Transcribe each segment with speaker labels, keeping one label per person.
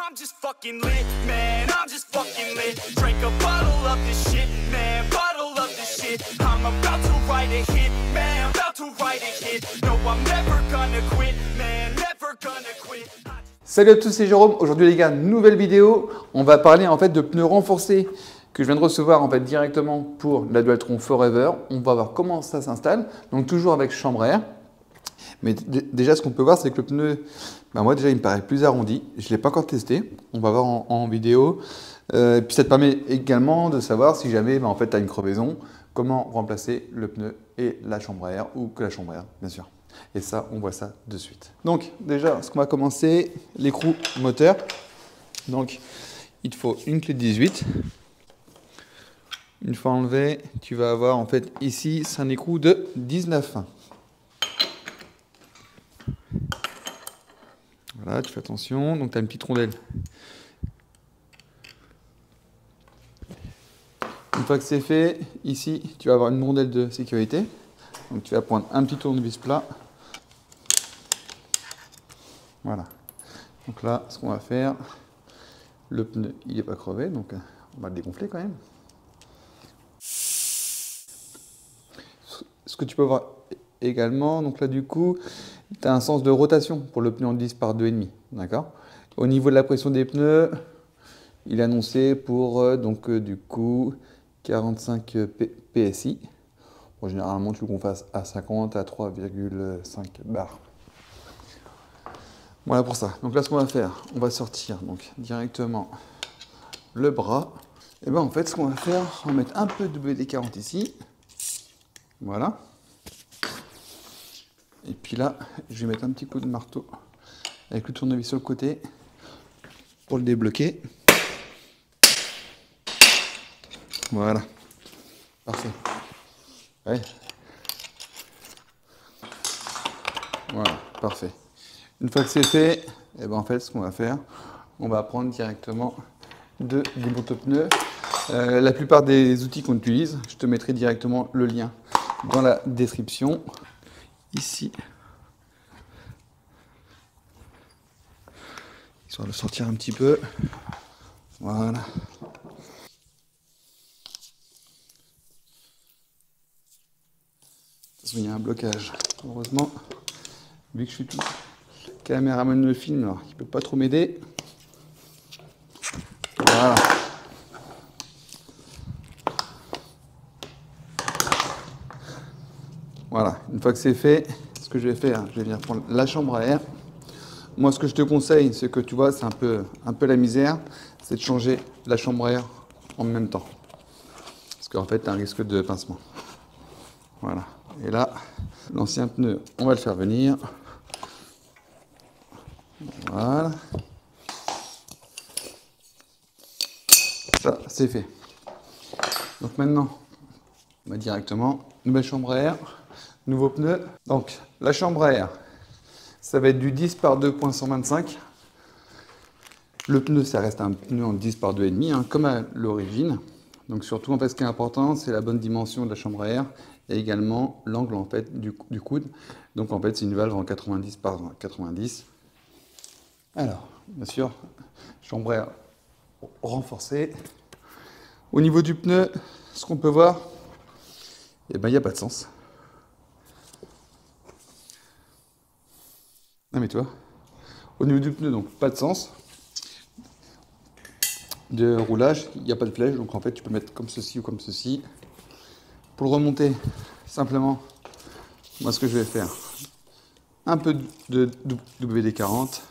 Speaker 1: I'm just fucking lit, man, I'm just fucking lit. Drink a bottle of this shit, man, bottle of this shit. I'm about to write a hit, man, about to write a hit. No, I'm never gonna quit, man, never gonna quit.
Speaker 2: Salut à tous, c'est Jérôme. Aujourd'hui les gars, nouvelle vidéo. On va parler en fait de pneus renforcés que je viens de recevoir en fait directement pour la Dualtron Forever. On va voir comment ça s'installe. Donc toujours avec chambre à air. Mais déjà ce qu'on peut voir c'est que le pneu, moi déjà il me paraît plus arrondi. Je ne l'ai pas encore testé. On va voir en vidéo. Et puis ça te permet également de savoir si jamais en fait tu as une crevaison, comment remplacer le pneu et la chambre à air ou que la chambre à air bien sûr. Et ça, on voit ça de suite. Donc déjà, ce qu'on va commencer, l'écrou moteur. Donc il te faut une clé de 18. Une fois enlevé, tu vas avoir en fait ici, c'est un écrou de 19. Voilà, tu fais attention. Donc tu as une petite rondelle. Une fois que c'est fait, ici, tu vas avoir une rondelle de sécurité. Donc tu vas prendre un petit tournevis plat. Voilà. Donc là, ce qu'on va faire, le pneu, il n'est pas crevé, donc on va le dégonfler quand même. Ce que tu peux voir également, donc là du coup, tu as un sens de rotation pour le pneu en 10 par 2,5. D'accord. Au niveau de la pression des pneus, il est annoncé pour du coup 45 PSI. Bon, généralement, tu le gonfles à 50 à 3,5 bars. Voilà pour ça. Donc là, ce qu'on va faire, on va sortir donc directement le bras. Et bien en fait, ce qu'on va faire, on va mettre un peu de WD-40 ici. Voilà. Et puis là, je vais mettre un petit coup de marteau avec le tournevis sur le côté pour le débloquer. Voilà. Parfait. Ouais. Voilà, parfait. Une fois que c'est fait, et ben en fait, ce qu'on va faire, on va prendre directement des boîtes aux pneus. La plupart des outils qu'on utilise, je te mettrai directement le lien dans la description. Ici. Histoire de sortir un petit peu. Voilà. De toute façon, il y a un blocage. Heureusement, vu que je suis tout caméraman de film, alors il ne peut pas trop m'aider. Voilà. Voilà, une fois que c'est fait, ce que je vais faire, je vais venir prendre la chambre à air. Moi, ce que je te conseille, c'est que tu vois, c'est un peu la misère, c'est de changer la chambre à air en même temps. Parce qu'en fait, tu as un risque de pincement. Voilà. Et là, l'ancien pneu, on va le faire venir. Voilà. Ça, c'est fait. Donc maintenant, on va directement, nouvelle chambre à air, nouveau pneu. Donc, la chambre à air, ça va être du 10 par 2.125. Le pneu, ça reste un pneu en 10 par 2,5, hein, comme à l'origine. Donc surtout, en fait, ce qui est important, c'est la bonne dimension de la chambre à air et également l'angle en fait du coude. Donc en fait, c'est une valve en 90 par 90. Alors, bien sûr, chambre à air renforcée. Au niveau du pneu, ce qu'on peut voir, eh ben, il n'y a pas de sens. Non mais toi, au niveau du pneu, donc pas de sens. De roulage, il n'y a pas de flèche, donc en fait tu peux mettre comme ceci ou comme ceci. Pour le remonter, simplement, moi ce que je vais faire, un peu de WD-40.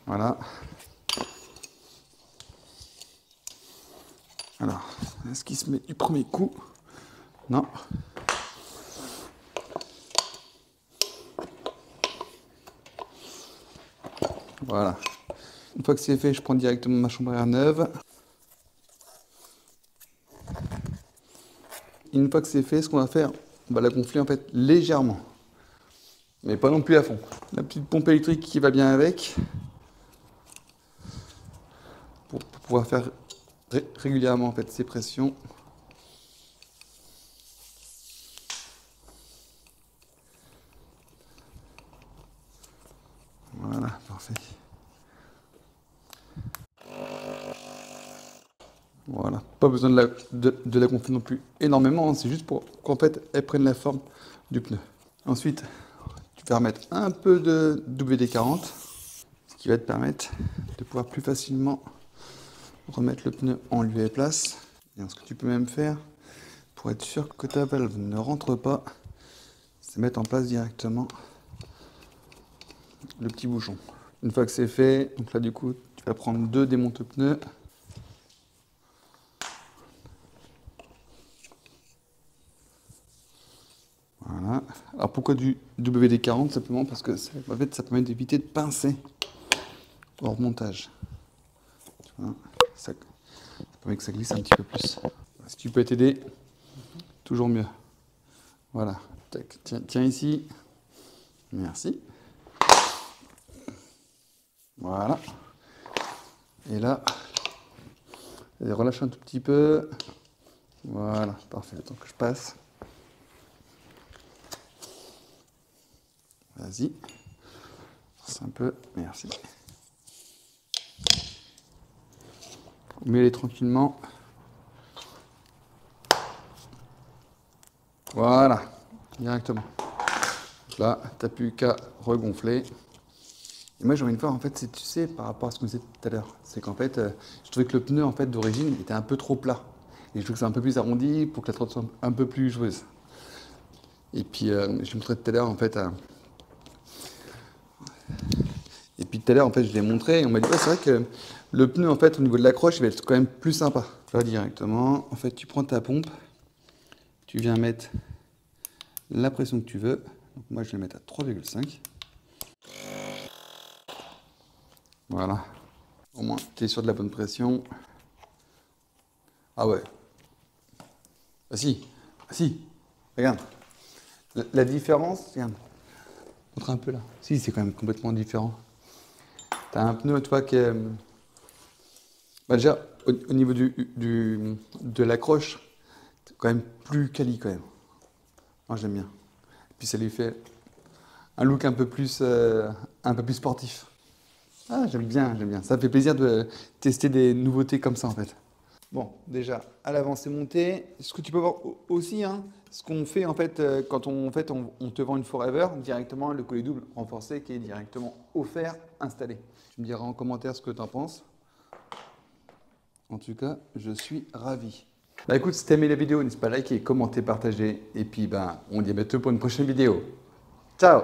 Speaker 2: Voilà. Alors, est-ce qu'il se met du premier coup? Non. Voilà. Une fois que c'est fait, je prends directement ma chambre à air neuve. Une fois que c'est fait, ce qu'on va faire, on va la gonfler en fait légèrement. Mais pas non plus à fond. La petite pompe électrique qui va bien avec. Pour pouvoir faire régulièrement en fait ces pressions. Voilà, parfait. Voilà, pas besoin de la gonfler non plus énormément, hein. C'est juste pour qu'en fait elle prenne la forme du pneu. Ensuite, tu vas remettre un peu de WD-40, ce qui va te permettre de pouvoir plus facilement remettre le pneu en lieu et place. Et ce que tu peux même faire, pour être sûr que ta valve ne rentre pas, c'est mettre en place directement le petit bouchon. Une fois que c'est fait, donc là du coup, tu vas prendre 2 démonte-pneus. Voilà. Alors pourquoi du WD-40? Simplement parce que en fait, ça permet d'éviter de pincer au remontage. Tu vois, ça permet que ça glisse un petit peu plus. Si tu peux t'aider, toujours mieux. Voilà. Tac. Tiens ici. Merci. Voilà. Et là, relâche un tout petit peu. Voilà, parfait. Donc je passe. Vas-y. Force un peu. Merci. Mets-les tranquillement. Voilà, directement. Donc là, tu n'as plus qu'à regonfler. Et moi, j'ai envie de voir, en fait, tu sais, par rapport à ce que vous disais tout à l'heure, c'est qu'en fait, je trouvais que le pneu, en fait, d'origine, était un peu trop plat. Et je trouve que c'est un peu plus arrondi pour que la trotte soit un peu plus joueuse. Et puis, je montrais tout à l'heure, en fait, et puis tout à l'heure, en fait, je l'ai montré, et on m'a dit, ouais, c'est vrai que le pneu, en fait, au niveau de l'accroche, il va être quand même plus sympa. Là, directement, en fait, tu prends ta pompe, tu viens mettre la pression que tu veux. Donc moi, je vais mettre à 3,5. Voilà. Au moins, tu es sûr de la bonne pression. Ah ouais. Ah si. Ah si. Regarde. La différence, regarde. Montre un peu là. Si, c'est quand même complètement différent. Tu as un pneu, toi, qui est... Bah déjà, au niveau de l'accroche, c'est quand même plus quali quand même. Moi, j'aime bien. Et puis ça lui fait un look un peu plus sportif. Ah, j'aime bien, j'aime bien. Ça fait plaisir de tester des nouveautés comme ça en fait. Bon, déjà, à l'avant c'est monté. Ce que tu peux voir aussi, hein, ce qu'on fait en fait quand on te vend une Forever, directement le collet double renforcé qui est directement offert, installé. Tu me diras en commentaire ce que tu en penses. En tout cas, je suis ravi. Bah écoute, si t'as aimé la vidéo, n'hésite pas à liker, commenter, partager. Et puis, on dit à bientôt pour une prochaine vidéo. Ciao!